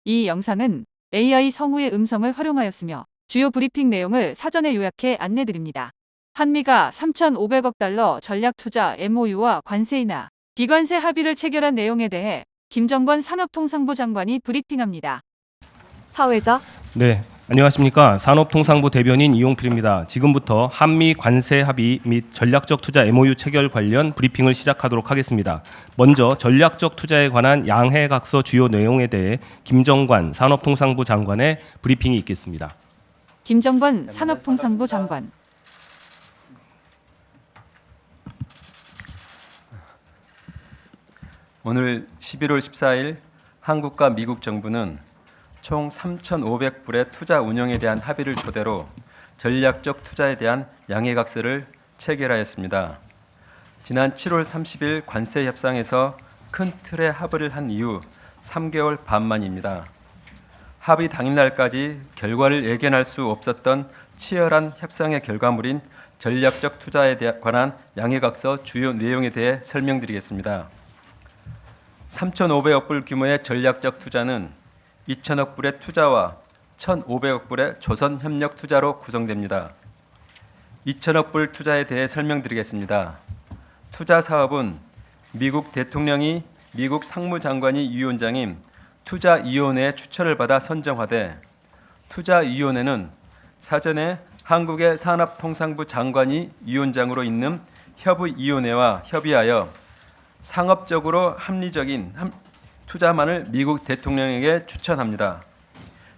이 영상은 AI 성우의 음성을 활용하였으며 주요 브리핑 내용을 사전에 요약해 안내드립니다. 한미가 3,500억 달러 전략 투자 MOU와 관세 인하, 비관세 합의를 체결한 내용에 대해 김정권 산업통상부 장관이 브리핑합니다. 사회자. 네, 안녕하십니까. 산업통상부 대변인 이용필입니다. 지금부터 한미 관세 합의 및 전략적 투자 MOU 체결 관련 브리핑을 시작하도록 하겠습니다. 먼저 전략적 투자에 관한 양해각서 주요 내용에 대해 김정관 산업통상부 장관의 브리핑이 있겠습니다. 김정권 산업통상부 장관. 오늘 11월 14일 한국과 미국 정부는 총 3,500불의 투자 운영에 대한 합의를 토대로 전략적 투자에 대한 양해각서를 체결하였습니다. 지난 7월 30일 관세 협상에서 큰 틀의 합의를 한 이후 3개월 반 만입니다. 합의 당일날까지 결과를 예견할 수 없었던 치열한 협상의 결과물인 전략적 투자에 관한 양해각서 주요 내용에 대해 설명드리겠습니다. 3,500억 불 규모의 전략적 투자는 2천억 불의 투자와 1,500억 불의 조선협력 투자로 구성됩니다. 2천억 불 투자에 대해 설명드리겠습니다. 투자 사업은 미국 대통령이 미국 상무장관이 위원장인 투자위원회의 추천을 받아 선정하되 투자위원회는 사전에 한국의 산업통상부 장관이 위원장으로 있는 협의위원회와 협의하여 상업적으로 합리적인 투자만을 미국 대통령에게 추천합니다.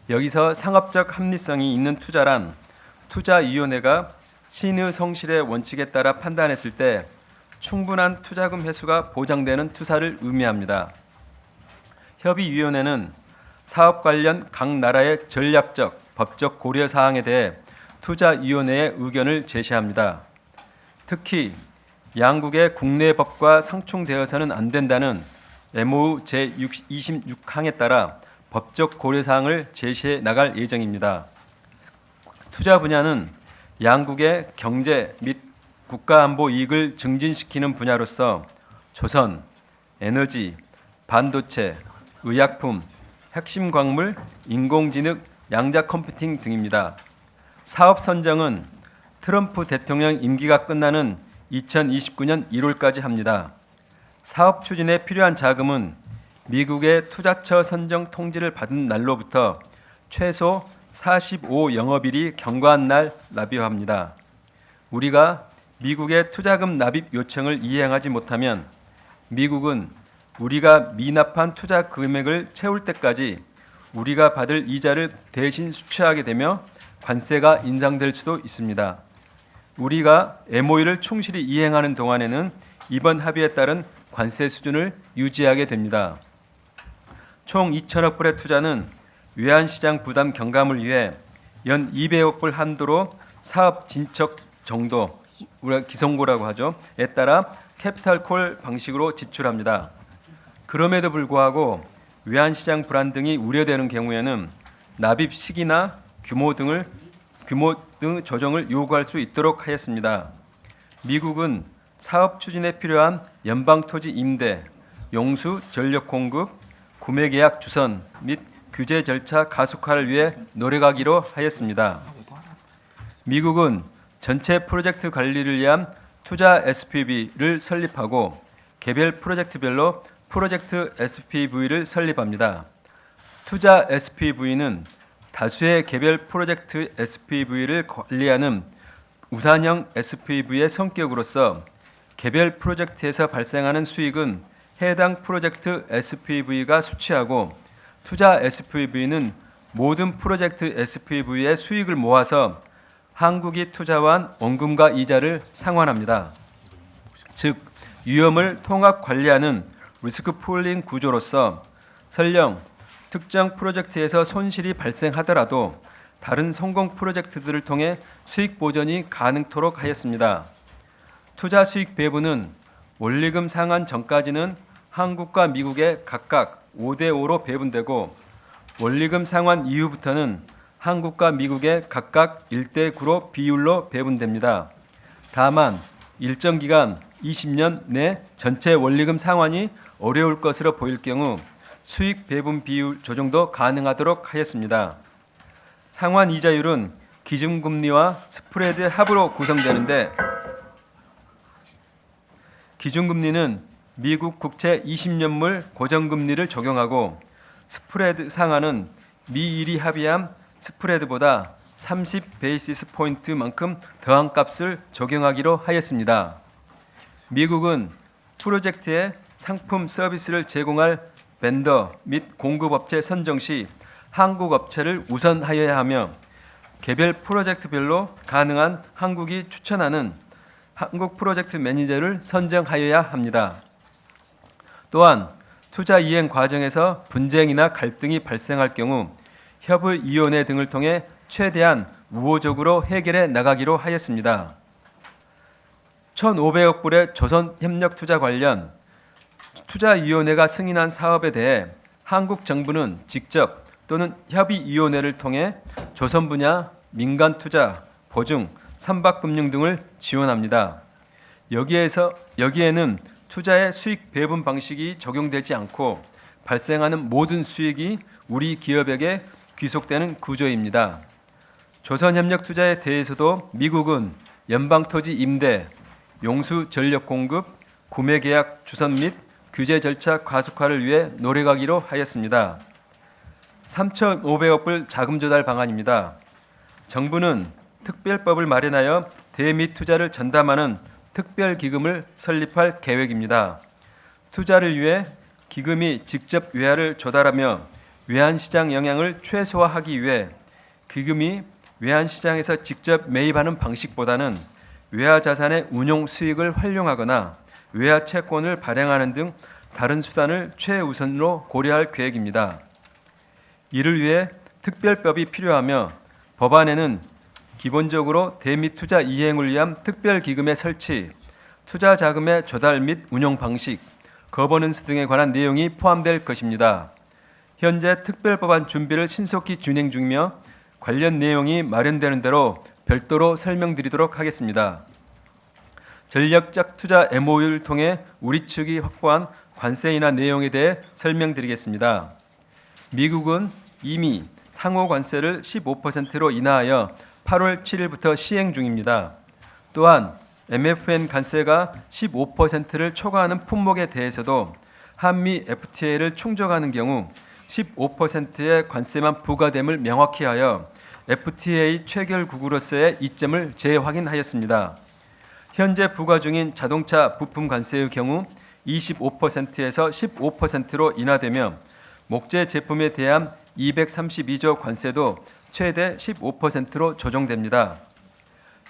여기서 상업적 합리성이 있는 투자란 투자위원회가 신의 성실의 원칙에 따라 판단했을 때 충분한 투자금 회수가 보장되는 투자를 의미합니다. 협의위원회는 사업 관련 각 나라의 전략적, 법적 고려 사항에 대해 투자위원회의 의견을 제시합니다. 특히 양국의 국내 법과 상충되어서는 안 된다는 MOU 제26항에 따라 법적 고려사항을 제시해 나갈 예정입니다. 투자 분야는 양국의 경제 및 국가안보 이익을 증진시키는 분야로서 조선, 에너지, 반도체, 의약품, 핵심 광물, 인공지능, 양자 컴퓨팅 등입니다. 사업 선정은 트럼프 대통령 임기가 끝나는 2029년 1월까지 합니다. 사업 추진에 필요한 자금은 미국의 투자처 선정 통지를 받은 날로부터 최소 45 영업일이 경과한 날 납입합니다. 우리가 미국의 투자금 납입 요청을 이행하지 못하면 미국은 우리가 미납한 투자 금액을 채울 때까지 우리가 받을 이자를 대신 수취하게 되며 관세가 인상될 수도 있습니다. 우리가 MOU를 충실히 이행하는 동안에는 이번 합의에 따른 관세 수준을 유지하게 됩니다. 총 2천억 불의 투자는 외환시장 부담 경감을 위해 연 200억 불 한도로 사업 진척 정도, 우리가 기성고라고 하죠. 에 따라 캐피탈콜 방식으로 지출합니다. 그럼에도 불구하고 외환시장 불안 등이 우려되는 경우에는 납입 시기나 규모 등 조정을 요구할 수 있도록 하였습니다. 미국은 사업 추진에 필요한 연방토지 임대, 용수, 전력 공급, 구매 계약 주선 및 규제 절차 가속화를 위해 노력하기로 하였습니다. 미국은 전체 프로젝트 관리를 위한 투자 SPV를 설립하고 개별 프로젝트별로 프로젝트 SPV를 설립합니다. 투자 SPV는 다수의 개별 프로젝트 SPV를 관리하는 우산형 SPV의 성격으로서 개별 프로젝트에서 발생하는 수익은 해당 프로젝트 SPV가 수취하고 투자 SPV는 모든 프로젝트 SPV의 수익을 모아서 한국이 투자한 원금과 이자를 상환합니다. 즉, 위험을 통합 관리하는 리스크 풀링 구조로서 설령 특정 프로젝트에서 손실이 발생하더라도 다른 성공 프로젝트들을 통해 수익 보전이 가능토록 하였습니다. 투자 수익 배분은 원리금 상환 전까지는 한국과 미국에 각각 5대5로 배분되고 원리금 상환 이후부터는 한국과 미국에 각각 1대9로 비율로 배분됩니다. 다만 일정 기간 20년 내 전체 원리금 상환이 어려울 것으로 보일 경우 수익 배분 비율 조정도 가능하도록 하였습니다. 상환 이자율은 기준금리와 스프레드 합으로 구성되는데 기준금리는 미국 국채 20년물 고정금리를 적용하고 스프레드 상한은 미일이 합의한 스프레드보다 30 베이시스 포인트만큼 더한 값을 적용하기로 하였습니다. 미국은 프로젝트에 상품 서비스를 제공할 벤더 및 공급업체 선정 시 한국 업체를 우선하여야 하며 개별 프로젝트별로 가능한 한국이 추천하는 한국 프로젝트 매니저를 선정하여야 합니다. 또한 투자 이행 과정에서 분쟁이나 갈등이 발생할 경우 협의위원회 등을 통해 최대한 우호적으로 해결해 나가기로 하였습니다. 1,500억 불의 조선협력투자 관련 투자위원회가 승인한 사업에 대해 한국 정부는 직접 또는 협의위원회를 통해 조선 분야 민간투자, 보증, 선박금융 등을 지원합니다. 여기에는 투자의 수익 배분 방식이 적용되지 않고 발생하는 모든 수익이 우리 기업에게 귀속되는 구조입니다. 조선협력투자에 대해서도 미국은 연방토지 임대, 용수 전력 공급, 구매 계약 주선 및 규제 절차 가속화를 위해 노력하기로 하였습니다. 3,500억 불 자금 조달 방안입니다. 정부는 특별법을 마련하여 대미 투자를 전담하는 특별기금을 설립할 계획입니다. 투자를 위해 기금이 직접 외화를 조달하며 외환시장 영향을 최소화하기 위해 기금이 외환시장에서 직접 매입하는 방식보다는 외화자산의 운용 수익을 활용하거나 외화 채권을 발행하는 등 다른 수단을 최우선으로 고려할 계획입니다. 이를 위해 특별법이 필요하며 법안에는 기본적으로 대미 투자 이행을 위한 특별기금의 설치, 투자 자금의 조달 및 운용 방식, 거버넌스 등에 관한 내용이 포함될 것입니다. 현재 특별법안 준비를 신속히 진행 중이며 관련 내용이 마련되는 대로 별도로 설명드리도록 하겠습니다. 전략적 투자 MOU를 통해 우리 측이 확보한 관세 인하 내용에 대해 설명드리겠습니다. 미국은 이미 상호 관세를 15%로 인하하여 8월 7일부터 시행 중입니다. 또한 MFN 관세가 15%를 초과하는 품목에 대해서도 한미 FTA를 충족하는 경우 15%의 관세만 부과됨을 명확히 하여 FTA 체결국으로서의 이점을 재확인하였습니다. 현재 부과 중인 자동차 부품 관세의 경우 25%에서 15%로 인하되며 목재 제품에 대한 232조 관세도 최대 15%로 조정됩니다.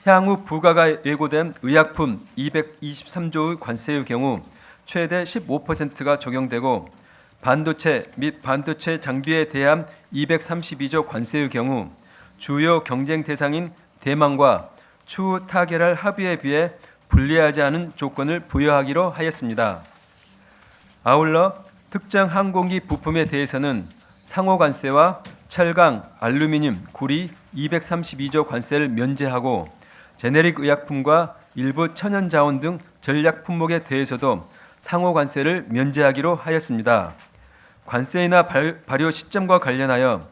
향후 부과가 예고된 의약품 223조의 관세의 경우 최대 15%가 적용되고 반도체 및 반도체 장비에 대한 232조 관세의 경우 주요 경쟁 대상인 대만과 추후 타결할 합의에 비해 불리하지 않은 조건을 부여하기로 하였습니다. 아울러 특정 항공기 부품에 대해서는 상호 관세와 철강, 알루미늄, 구리 232조 관세를 면제하고 제네릭 의약품과 일부 천연자원 등 전략 품목에 대해서도 상호 관세를 면제하기로 하였습니다. 관세 인하 발효 시점과 관련하여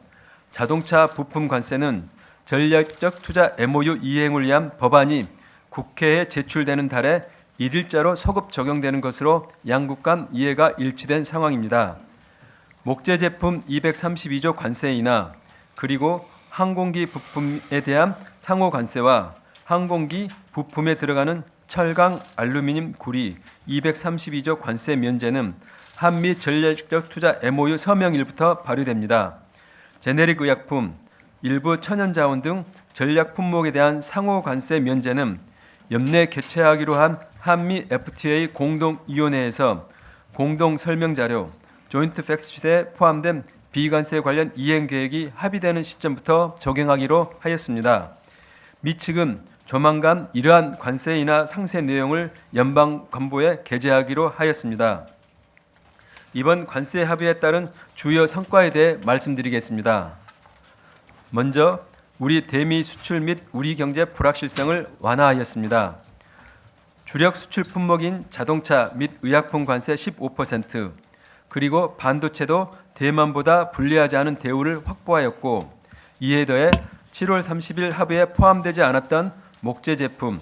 자동차 부품 관세는 전략적 투자 MOU 이행을 위한 법안이 국회에 제출되는 달에 1일자로 소급 적용되는 것으로 양국 간 이해가 일치된 상황입니다. 목재 제품 232조 관세 인하, 그리고 항공기 부품에 대한 상호 관세와 항공기 부품에 들어가는 철강, 알루미늄, 구리 232조 관세 면제는 한미 전략적 투자 MOU 서명일부터 발효됩니다. 제네릭 의약품, 일부 천연자원 등 전략 품목에 대한 상호 관세 면제는 연내 개최하기로 한 한미 FTA 공동위원회에서 공동 설명자료 조인트 팩트시트에 포함된 비관세 관련 이행 계획이 합의되는 시점부터 적용하기로 하였습니다. 미 측은 조만간 이러한 관세 인하 상세 내용을 연방 간부에 게재하기로 하였습니다. 이번 관세 합의에 따른 주요 성과에 대해 말씀드리겠습니다. 먼저 우리 대미 수출 및 우리 경제 불확실성을 완화하였습니다. 주력 수출 품목인 자동차 및 의약품 관세 15%, 그리고 반도체도 대만보다 불리하지 않은 대우를 확보하였고, 이에 더해 7월 30일 합의에 포함되지 않았던 목재 제품,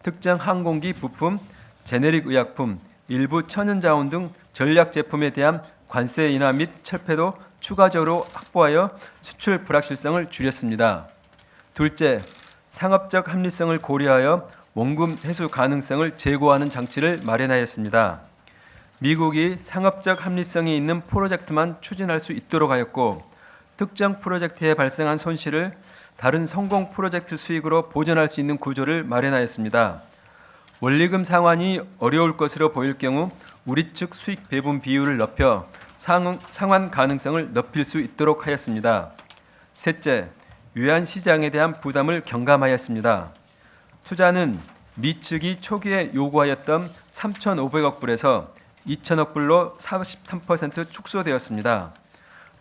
특정 항공기 부품, 제네릭 의약품, 일부 천연자원 등 전략 제품에 대한 관세 인하 및 철폐도 추가적으로 확보하여 수출 불확실성을 줄였습니다. 둘째, 상업적 합리성을 고려하여 원금 회수 가능성을 제고하는 장치를 마련하였습니다. 미국이 상업적 합리성이 있는 프로젝트만 추진할 수 있도록 하였고, 특정 프로젝트에 발생한 손실을 다른 성공 프로젝트 수익으로 보전할 수 있는 구조를 마련하였습니다. 원리금 상환이 어려울 것으로 보일 경우 우리 측 수익 배분 비율을 높여 상환 가능성을 높일 수 있도록 하였습니다. 셋째, 외환 시장에 대한 부담을 경감하였습니다. 투자는 미 측이 초기에 요구하였던 3,500억 불에서 2천억 불로 43% 축소되었습니다.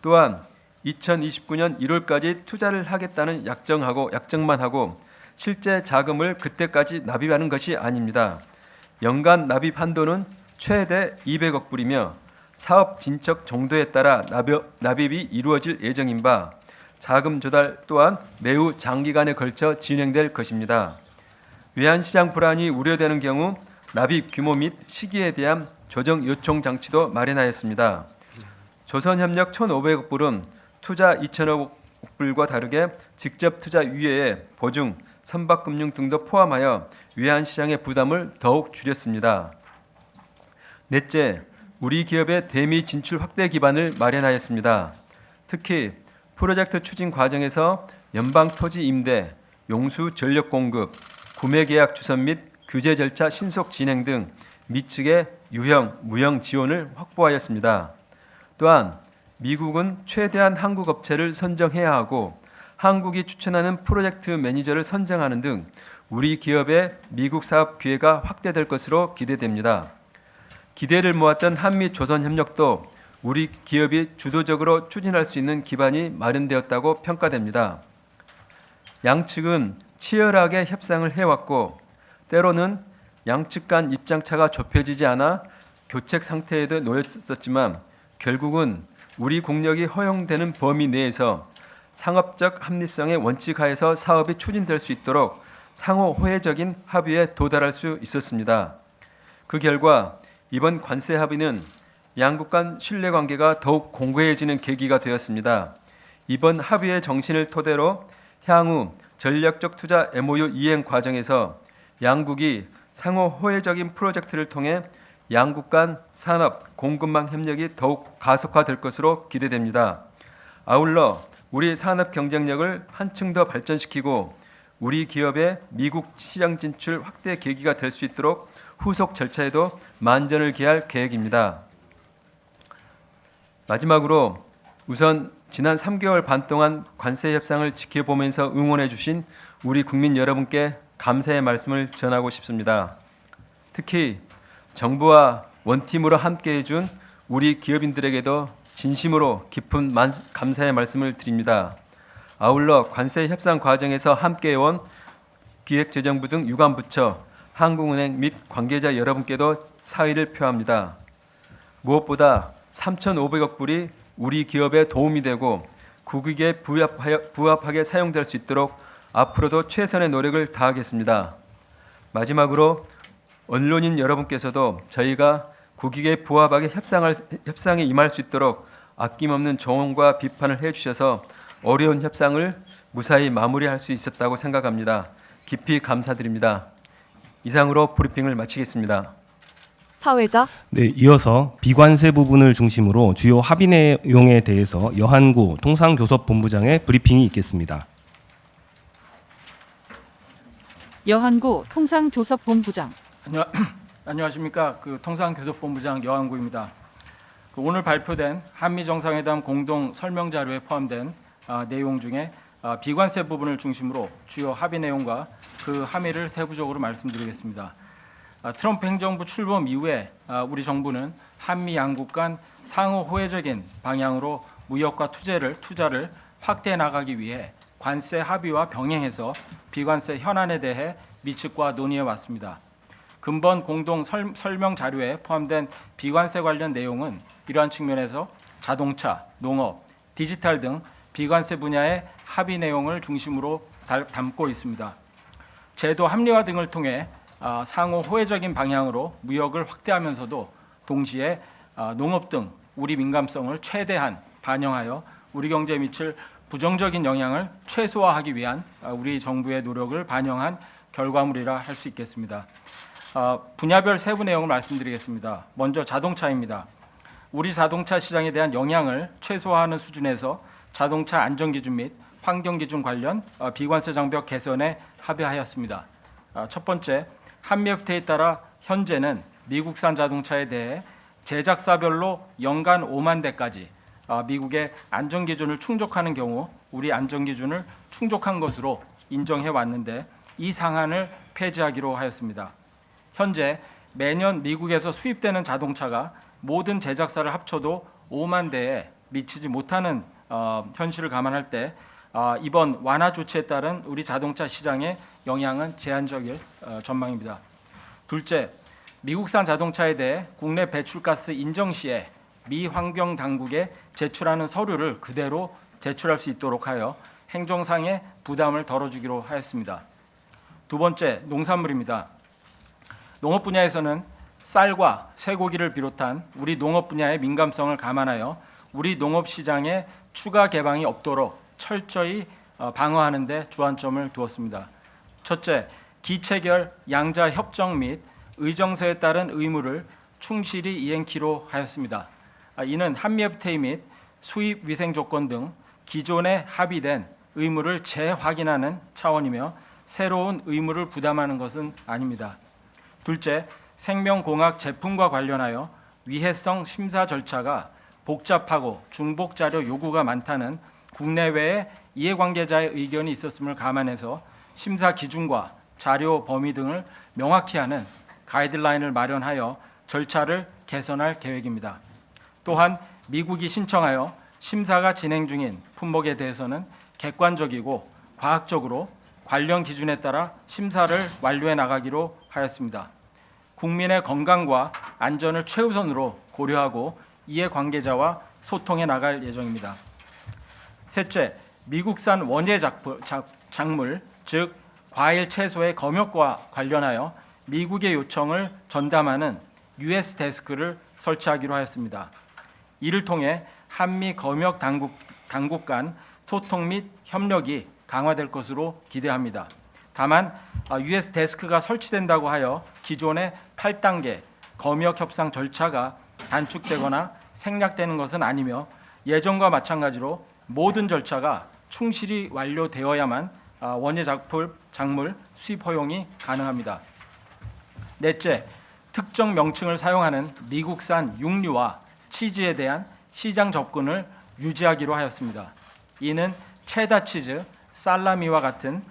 또한 2029년 1월까지 투자를 하겠다는 약정만 하고 실제 자금을 그때까지 납입하는 것이 아닙니다. 연간 납입 한도는 최대 200억 불이며 사업 진척 정도에 따라 납입이 이루어질 예정인 바 자금 조달 또한 매우 장기간에 걸쳐 진행될 것입니다. 외환시장 불안이 우려되는 경우 납입 규모 및 시기에 대한 조정 요청 장치도 마련하였습니다. 조선협력 1,500억 불은 투자 2천억 불과 다르게 직접 투자 이외에 보증, 선박금융 등도 포함하여 외환시장의 부담을 더욱 줄였습니다. 넷째, 우리 기업의 대미 진출 확대 기반을 마련하였습니다. 특히 프로젝트 추진 과정에서 연방 토지 임대, 용수 전력 공급, 구매 계약 주선 및 규제 절차 신속 진행 등 미 측의 유형, 무형 지원을 확보하였습니다. 또한 미국은 최대한 한국 업체를 선정해야 하고 한국이 추천하는 프로젝트 매니저를 선정하는 등 우리 기업의 미국 사업 기회가 확대될 것으로 기대됩니다. 기대를 모았던 한미 조선 협력도 우리 기업이 주도적으로 추진할 수 있는 기반이 마련되었다고 평가됩니다. 양측은 치열하게 협상을 해왔고 때로는 양측 간 입장차가 좁혀지지 않아 교책 상태에도 놓였었지만 결국은 우리 국력이 허용되는 범위 내에서 상업적 합리성의 원칙 하에서 사업이 추진될 수 있도록 상호 호혜적인 합의에 도달할 수 있었습니다. 그 결과 이번 관세 합의는 양국 간 신뢰관계가 더욱 공고해지는 계기가 되었습니다. 이번 합의의 정신을 토대로 향후 전략적 투자 MOU 이행 과정에서 양국이 상호 호혜적인 프로젝트를 통해 양국 간 산업, 공급망 협력이 더욱 가속화될 것으로 기대됩니다. 아울러 우리 산업 경쟁력을 한층 더 발전시키고 우리 기업의 미국 시장 진출 확대 계기가 될 수 있도록 후속 절차에도 만전을 기할 계획입니다. 마지막으로 우선 지난 3개월 반 동안 관세 협상을 지켜보면서 응원해 주신 우리 국민 여러분께 감사의 말씀을 전하고 싶습니다. 특히 정부와 원팀으로 함께해 준 우리 기업인들에게도 진심으로 깊은 감사의 말씀을 드립니다. 아울러 관세 협상 과정에서 함께해온 기획재정부 등 유관부처, 한국은행 및 관계자 여러분께도 사의를 표합니다. 무엇보다 3,500억 불이 우리 기업에 도움이 되고 국익에 부합하게 사용될 수 있도록 앞으로도 최선의 노력을 다하겠습니다. 마지막으로 언론인 여러분께서도 저희가 국익에 부합하게 협상에 임할 수 있도록 아낌없는 조언과 비판을 해주셔서 어려운 협상을 무사히 마무리할 수 있었다고 생각합니다. 깊이 감사드립니다. 이상으로 브리핑을 마치겠습니다. 사회자. 네, 이어서 비관세 부분을 중심으로 주요 합의 내용에 대해서 여한구 통상교섭본부장의 브리핑이 있겠습니다. 여한구 통상교섭본부장. 안녕하십니까. 통상교섭본부장 여한구입니다. 오늘 발표된 한미 정상회담 공동 설명 자료에 포함된 내용 중에 비관세 부분을 중심으로 주요 합의 내용과 그 함의를 세부적으로 말씀드리겠습니다. 트럼프 행정부 출범 이후에 우리 정부는 한미 양국 간 상호 호혜적인 방향으로 무역과 투자를 확대해 나가기 위해 관세 합의와 병행해서 비관세 현안에 대해 미 측과 논의해 왔습니다. 근본 공동 설명 자료에 포함된 비관세 관련 내용은 이러한 측면에서 자동차, 농업, 디지털 등 비관세 분야의 합의 내용을 중심으로 담고 있습니다. 제도 합리화 등을 통해 상호 호혜적인 방향으로 무역을 확대하면서도 동시에 농업 등 우리 민감성을 최대한 반영하여 우리 경제에 미칠 부정적인 영향을 최소화하기 위한 우리 정부의 노력을 반영한 결과물이라 할 수 있겠습니다. 분야별 세부 내용을 말씀드리겠습니다. 먼저 자동차입니다. 우리 자동차 시장에 대한 영향을 최소화하는 수준에서 자동차 안전기준 및 환경기준 관련 비관세 장벽 개선에 합의하였습니다. 첫 번째, 한미FTA에 따라 현재는 미국산 자동차에 대해 제작사별로 연간 5만 대까지 미국의 안전기준을 충족하는 경우 우리 안전기준을 충족한 것으로 인정해 왔는데 이 상한을 폐지하기로 하였습니다. 현재 매년 미국에서 수입되는 자동차가 모든 제작사를 합쳐도 5만 대에 미치지 못하는 현실을 감안할 때 이번 완화 조치에 따른 우리 자동차 시장의 영향은 제한적일 전망입니다. 둘째, 미국산 자동차에 대해 국내 배출가스 인정 시에 미 환경 당국에 제출하는 서류를 그대로 제출할 수 있도록 하여 행정상의 부담을 덜어주기로 하였습니다. 두 번째, 농산물입니다. 농업 분야에서는 쌀과 쇠고기를 비롯한 우리 농업 분야의 민감성을 감안하여 우리 농업 시장에 추가 개방이 없도록 철저히 방어하는 데 주안점을 두었습니다. 첫째, 기체결 양자 협정 및 의정서에 따른 의무를 충실히 이행키로 하였습니다. 이는 한미FTA 및 수입 위생 조건 등 기존에 합의된 의무를 재확인하는 차원이며 새로운 의무를 부담하는 것은 아닙니다. 둘째, 생명공학 제품과 관련하여 위해성 심사 절차가 복잡하고 중복 자료 요구가 많다는 국내외의 이해관계자의 의견이 있었음을 감안해서 심사 기준과 자료 범위 등을 명확히 하는 가이드라인을 마련하여 절차를 개선할 계획입니다. 또한 미국이 신청하여 심사가 진행 중인 품목에 대해서는 객관적이고 과학적으로 관련 기준에 따라 심사를 완료해 나가기로 하였습니다. 국민의 건강과 안전을 최우선으로 고려하고 이해관계자와 소통해 나갈 예정입니다. 셋째, 미국산 원예 작물, 즉 과일, 채소의 검역과 관련하여 미국의 요청을 전담하는 US 데스크를 설치하기로 하였습니다. 이를 통해 한미 검역 당국 간 소통 및 협력이 강화될 것으로 기대합니다. 다만 US 데스크가 설치된다고 하여 기존의 8단계 검역 협상 절차가 단축되거나 생략되는 것은 아니며 예전과 마찬가지로 모든 절차가 충실히 완료되어야만 원예 작물 수입 허용이 가능합니다. 넷째, 특정 명칭을 사용하는 미국산 육류와 치즈에 대한 시장 접근을 유지하기로 하였습니다. 이는 체다 치즈, 살라미와 같은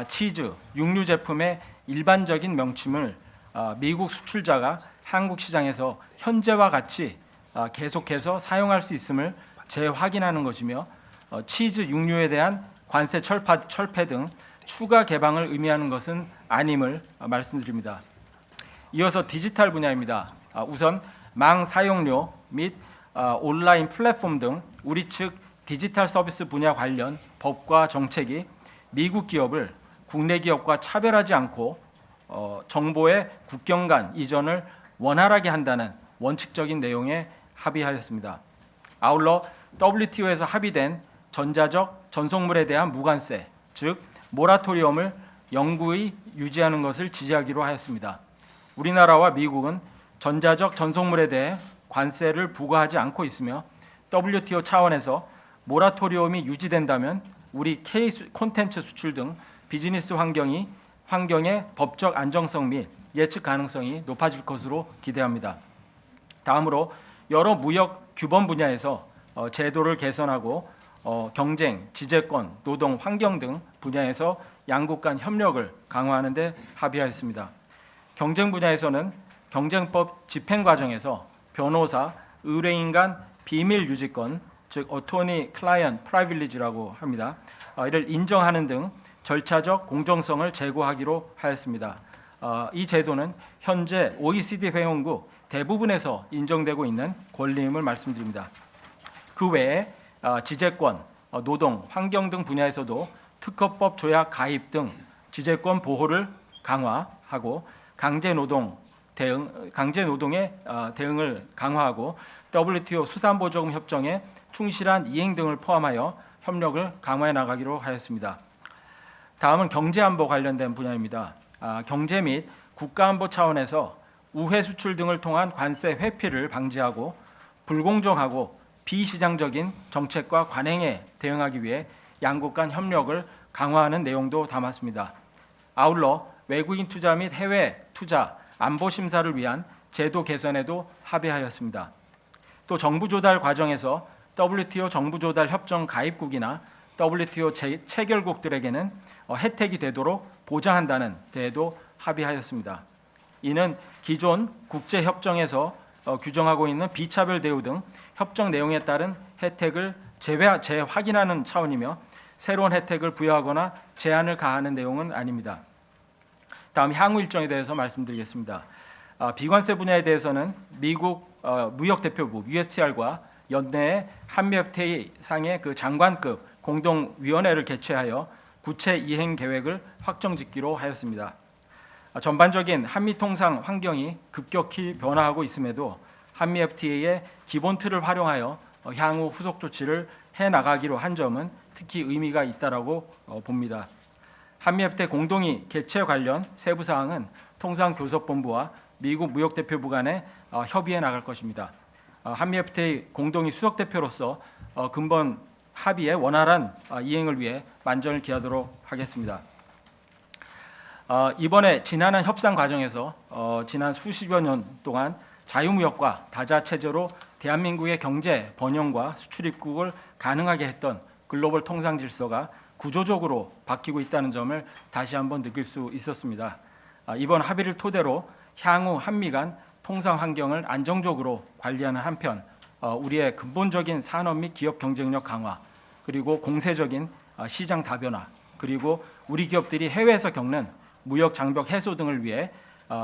치즈, 육류 제품의 일반적인 명칭을 미국 수출자가 한국 시장에서 현재와 같이 계속해서 사용할 수 있음을 재확인하는 것이며 치즈, 육류에 대한 관세 철폐 등 추가 개방을 의미하는 것은 아님을 말씀드립니다. 이어서 디지털 분야입니다. 우선 망 사용료 및 온라인 플랫폼 등 우리 측 디지털 서비스 분야 관련 법과 정책이 미국 기업을 국내 기업과 차별하지 않고 정보의 국경 간 이전을 원활하게 한다는 원칙적인 내용에 합의하였습니다. 아울러 WTO에서 합의된 전자적 전송물에 대한 무관세, 즉 모라토리엄을 영구히 유지하는 것을 지지하기로 하였습니다. 우리나라와 미국은 전자적 전송물에 대해 관세를 부과하지 않고 있으며 WTO 차원에서 모라토리엄이 유지된다면 우리 K 콘텐츠 수출 등 비즈니스 환경의 법적 안정성 및 예측 가능성이 높아질 것으로 기대합니다. 다음으로 여러 무역 규범 분야에서 제도를 개선하고 경쟁, 지재권, 노동, 환경 등 분야에서 양국 간 협력을 강화하는 데 합의하였습니다. 경쟁 분야에서는 경쟁법 집행 과정에서 변호사, 의뢰인 간 비밀 유지권, 즉 어토니 클라이언트 프라이빌리지라고 합니다. 이를 인정하는 등 절차적 공정성을 제고하기로 하였습니다. 이 제도는 현재 OECD 회원국 대부분에서 인정되고 있는 권리임을 말씀드립니다. 그 외에 지재권, 노동, 환경 등 분야에서도 특허법 조약 가입 등 지재권 보호를 강화하고 강제 노동의 대응을 강화하고 WTO 수산보조금 협정의 충실한 이행 등을 포함하여 협력을 강화해 나가기로 하였습니다. 다음은 경제안보 관련된 분야입니다. 경제 및 국가안보 차원에서 우회 수출 등을 통한 관세 회피를 방지하고 불공정하고 비시장적인 정책과 관행에 대응하기 위해 양국 간 협력을 강화하는 내용도 담았습니다. 아울러 외국인 투자 및 해외 투자 안보 심사를 위한 제도 개선에도 합의하였습니다. 또 정부 조달 과정에서 WTO 정부 조달 협정 가입국이나 WTO 체결국들에게는 혜택이 되도록 보장한다는 데에도 합의하였습니다. 이는 기존 국제 협정에서 규정하고 있는 비차별 대우 등 협정 내용에 따른 혜택을 재확인하는 차원이며 새로운 혜택을 부여하거나 제한을 가하는 내용은 아닙니다. 다음 향후 일정에 대해서 말씀드리겠습니다. 비관세 분야에 대해서는 미국 무역대표부 USTR과 연내에 한미 FTA 상의 그 장관급 공동위원회를 개최하여 구체 이행 계획을 확정짓기로 하였습니다. 전반적인 한미 통상 환경이 급격히 변화하고 있음에도 한미 FTA의 기본 틀을 활용하여 향후 후속 조치를 해 나가기로 한 점은 특히 의미가 있다라고 봅니다. 한미 FTA 공동위 개최 관련 세부 사항은 통상교섭본부와 미국 무역대표부 간에 협의해 나갈 것입니다. 한미 FTA 공동위 수석 대표로서 근본 합의의 원활한 이행을 위해 만전을 기하도록 하겠습니다. 이번에 지난한 협상 과정에서 지난 수십여 년 동안 자유무역과 다자체제로 대한민국의 경제 번영과 수출 입국을 가능하게 했던 글로벌 통상 질서가 구조적으로 바뀌고 있다는 점을 다시 한번 느낄 수 있었습니다. 이번 합의를 토대로 향후 한미 간 통상 환경을 안정적으로 관리하는 한편 우리의 근본적인 산업 및 기업 경쟁력 강화, 그리고 공세적인 시장 다변화, 그리고 우리 기업들이 해외에서 겪는 무역 장벽 해소 등을 위해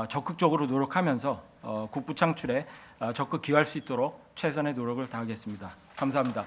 적극적으로 노력하면서 국부 창출에 적극 기여할 수 있도록 최선의 노력을 다하겠습니다. 감사합니다.